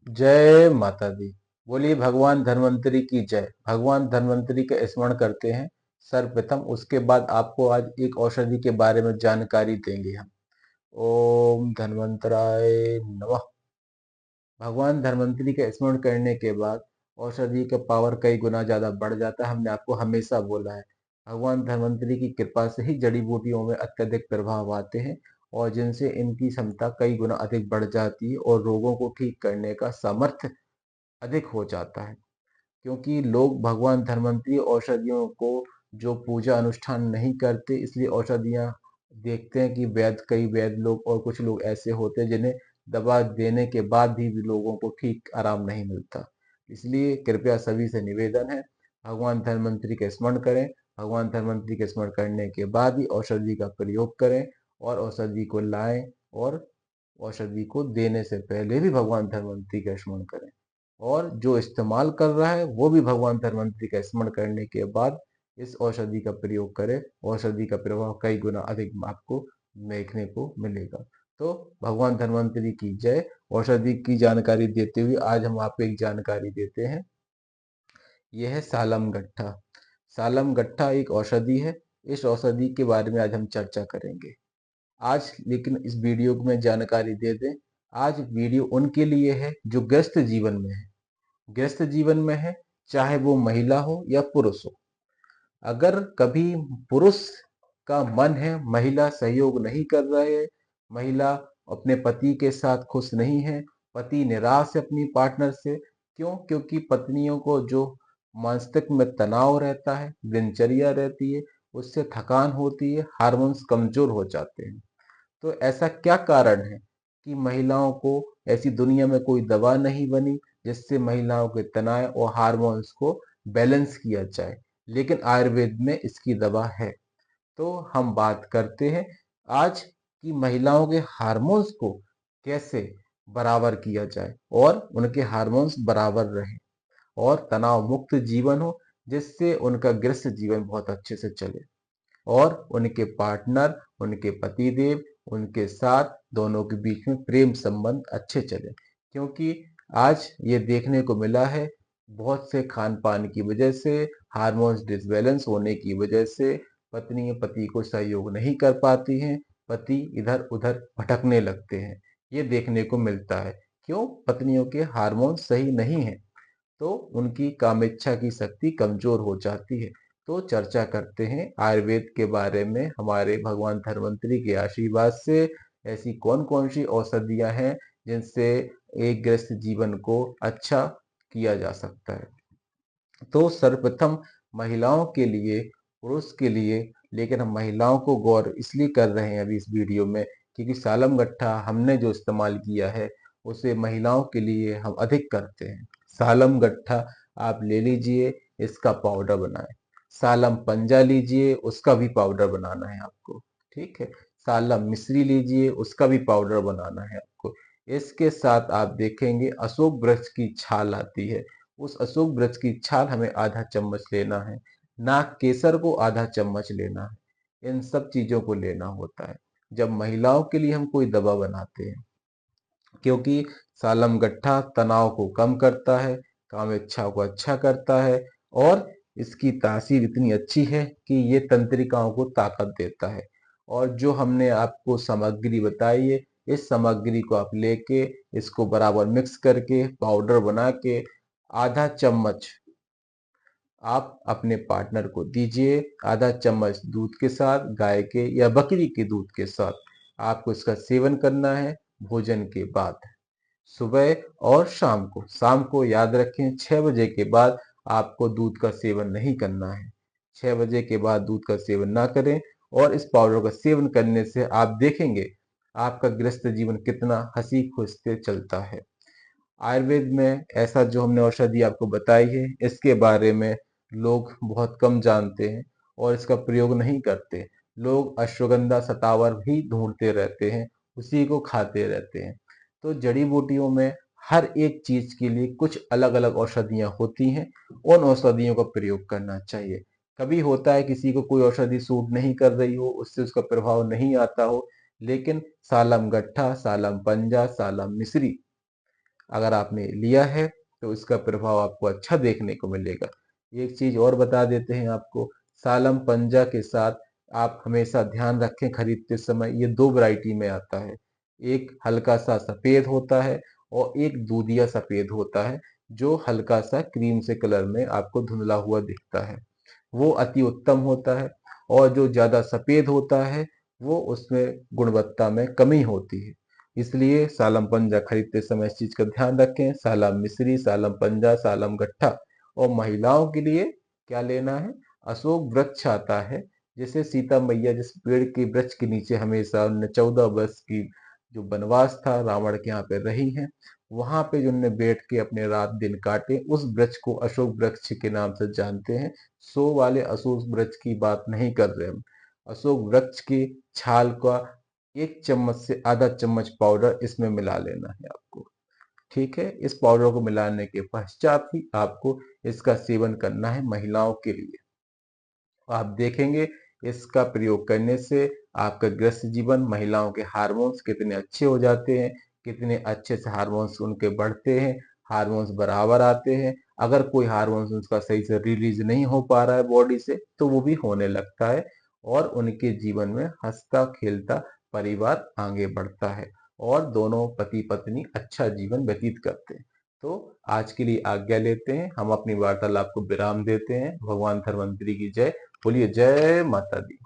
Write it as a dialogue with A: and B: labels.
A: जय माता दी। बोलिए भगवान धन्वंतरी की जय। भगवान धन्वंतरी का स्मरण करते हैं सर्वप्रथम, उसके बाद आपको आज एक औषधि के बारे में जानकारी देंगे हम। ओम धन्वंतराय नमः। भगवान धन्वंतरी का स्मरण करने के बाद औषधि का पावर कई गुना ज्यादा बढ़ जाता है। हमने आपको हमेशा बोला है, भगवान धन्वंतरी की कृपा से ही जड़ी बूटियों में अत्यधिक प्रभाव आते हैं और जिनसे इनकी क्षमता कई गुना अधिक बढ़ जाती है और रोगों को ठीक करने का सामर्थ्य अधिक हो जाता है। क्योंकि लोग भगवान धन्वंतरी औषधियों को जो पूजा अनुष्ठान नहीं करते, इसलिए औषधियाँ देखते हैं कि कई वैद्य लोग और कुछ लोग ऐसे होते हैं जिन्हें दवा देने के बाद भी लोगों को ठीक आराम नहीं मिलता। इसलिए कृपया सभी से निवेदन है, भगवान धन्वंतरी का स्मरण करें। भगवान धन्वंतरी का स्मरण करने के बाद ही औषधि का प्रयोग करें और औषधि को लाएं और औषधि को देने से पहले भी भगवान धन्वंतरी का स्मरण करें और जो इस्तेमाल कर रहा है वो भी भगवान धन्वंतरी का स्मरण करने के बाद इस औषधि का प्रयोग करें। औषधि का प्रभाव कई गुना अधिक आपको देखने को मिलेगा। तो भगवान धन्वंतरी की जय। औषधि की जानकारी देते हुए आज हम आपको एक जानकारी देते हैं, यह है सालम गट्ठा। सालम गट्ठा एक औषधि है। इस औषधि के बारे में आज हम चर्चा करेंगे आज, लेकिन इस वीडियो को मैं जानकारी दे दें, आज वीडियो उनके लिए है जो ग्रस्त जीवन में है। गृहस्थ जीवन में है, चाहे वो महिला हो या पुरुष हो। अगर कभी पुरुष का मन है, महिला सहयोग नहीं कर रहे है, महिला अपने पति के साथ खुश नहीं है, पति निराश है अपनी पार्टनर से, क्यों? क्योंकि पत्नियों को जो मानसिक में तनाव रहता है, दिनचर्या रहती है, उससे थकान होती है, हार्मोन्स कमजोर हो जाते हैं। तो ऐसा क्या कारण है कि महिलाओं को ऐसी दुनिया में कोई दवा नहीं बनी जिससे महिलाओं के तनाव और हार्मोन्स को बैलेंस किया जाए, लेकिन आयुर्वेद में इसकी दवा है। तो हम बात करते हैं आज कि महिलाओं के हार्मोन्स को कैसे बराबर किया जाए और उनके हार्मोन्स बराबर रहें और तनाव मुक्त जीवन हो, जिससे उनका गृहस्थ जीवन बहुत अच्छे से चले और उनके पार्टनर, उनके पतिदेव, उनके साथ दोनों के बीच में प्रेम संबंध अच्छे चले। क्योंकि आज ये देखने को मिला है, बहुत से खान पान की वजह से, हार्मोन्स डिसबैलेंस होने की वजह से पत्नी पति को सहयोग नहीं कर पाती हैं, पति इधर उधर भटकने लगते हैं। ये देखने को मिलता है। क्यों? पत्नियों के हार्मोन सही नहीं है तो उनकी कामेच्छा की शक्ति कमजोर हो जाती है। तो चर्चा करते हैं आयुर्वेद के बारे में। हमारे भगवान धन्वंतरी के आशीर्वाद से ऐसी कौन कौन सी औषधियां हैं जिनसे एक ग्रस्त जीवन को अच्छा किया जा सकता है। तो सर्वप्रथम महिलाओं के लिए, पुरुष के लिए, लेकिन हम महिलाओं को गौर इसलिए कर रहे हैं अभी इस वीडियो में क्योंकि सालम गट्ठा हमने जो इस्तेमाल किया है उसे महिलाओं के लिए हम अधिक करते हैं। सालम गट्ठा आप ले लीजिए, इसका पाउडर बनाएं। सालम पंजा लीजिए, उसका भी पाउडर बनाना है आपको। ठीक है। सालम मिश्री लीजिए, उसका भी पाउडर बनाना है आपको। इसके साथ आप देखेंगे अशोक वृक्ष की छाल आती है, उस अशोक वृक्ष की छाल हमें आधा चम्मच लेना है। नाग केसर को आधा चम्मच लेना है। इन सब चीजों को लेना होता है जब महिलाओं के लिए हम कोई दवा बनाते हैं, क्योंकि सालम गट्ठा तनाव को कम करता है, काम इच्छा को अच्छा करता है और इसकी तासीर इतनी अच्छी है कि ये तंत्रिकाओं को ताकत देता है। और जो हमने आपको सामग्री बताई है, इस सामग्री को आप लेके इसको बराबर मिक्स करके पाउडर बना के आधा चम्मच आप अपने पार्टनर को दीजिए। आधा चम्मच दूध के साथ, गाय के या बकरी के दूध के साथ आपको इसका सेवन करना है भोजन के बाद, सुबह और शाम को। शाम को याद रखें 6 बजे के बाद आपको दूध का सेवन नहीं करना है। 6 बजे के बाद दूध का सेवन ना करें और इस पाउडर का सेवन करने से आप देखेंगे आपका गृहस्थ जीवन कितना हंसी खुश से चलता है। आयुर्वेद में ऐसा जो हमने औषधि आपको बताई है, इसके बारे में लोग बहुत कम जानते हैं और इसका प्रयोग नहीं करते। लोग अश्वगंधा शतावर भी ढूंढते रहते हैं, उसी को खाते रहते हैं। तो जड़ी बूटियों में हर एक चीज के लिए कुछ अलग अलग औषधियां होती हैं, उन औषधियों का प्रयोग करना चाहिए। कभी होता है किसी को कोई औषधि सूट नहीं कर रही हो, उससे उसका प्रभाव नहीं आता हो, लेकिन सालम गट्ठा, सालम पंजा, सालम मिश्री अगर आपने लिया है तो इसका प्रभाव आपको अच्छा देखने को मिलेगा। एक चीज और बता देते हैं आपको, सालम पंजा के साथ आप हमेशा ध्यान रखें खरीदते समय, ये दो वैरायटी में आता है। एक हल्का सा सफेद होता है और एक दूधिया सफेद होता है, जो हल्का सा क्रीम से कलर में आपको धुंधला हुआ दिखता है, वो अति उत्तम होता है। और जो ज्यादा सफेद होता है वो उसमें गुणवत्ता में कमी होती है। इसलिए सालम पंजा खरीदते समय इस चीज का ध्यान रखें। सालम मिश्री, सालम पंजा, सालम गट्ठा। और महिलाओं के लिए क्या लेना है, अशोक वृक्ष आता है। जैसे सीता मैया जिस पेड़ के वृक्ष के नीचे हमेशा उन्होंने 14 वर्ष की जो वनवास था रावण के यहाँ पे रही हैं, वहां पे जो उन्होंने बैठ के अपने रात दिन काटे, उस वृक्ष को अशोक वृक्ष के नाम से जानते हैं। सो वाले अशोक वृक्ष की बात नहीं कर रहे हम। अशोक वृक्ष की छाल का 1 चम्मच से आधा चम्मच पाउडर इसमें मिला लेना है आपको। ठीक है, इस पाउडर को मिलाने के पश्चात ही आपको इसका सेवन करना है महिलाओं के लिए। आप देखेंगे इसका प्रयोग करने से आपका गृहस्थ जीवन, महिलाओं के हार्मोन्स कितने अच्छे हो जाते हैं, कितने अच्छे से हार्मोन्स उनके बढ़ते हैं, हार्मोन्स बराबर आते हैं। अगर कोई हार्मोन्स उसका सही से रिलीज नहीं हो पा रहा है बॉडी से, तो वो भी होने लगता है और उनके जीवन में हंसता खेलता परिवार आगे बढ़ता है और दोनों पति पत्नी अच्छा जीवन व्यतीत करते हैं। तो आज के लिए आज्ञा लेते हैं, हम अपनी वार्तालाप को विराम देते हैं। भगवान धन्वंतरी की जय। बोलिए जय माता दी।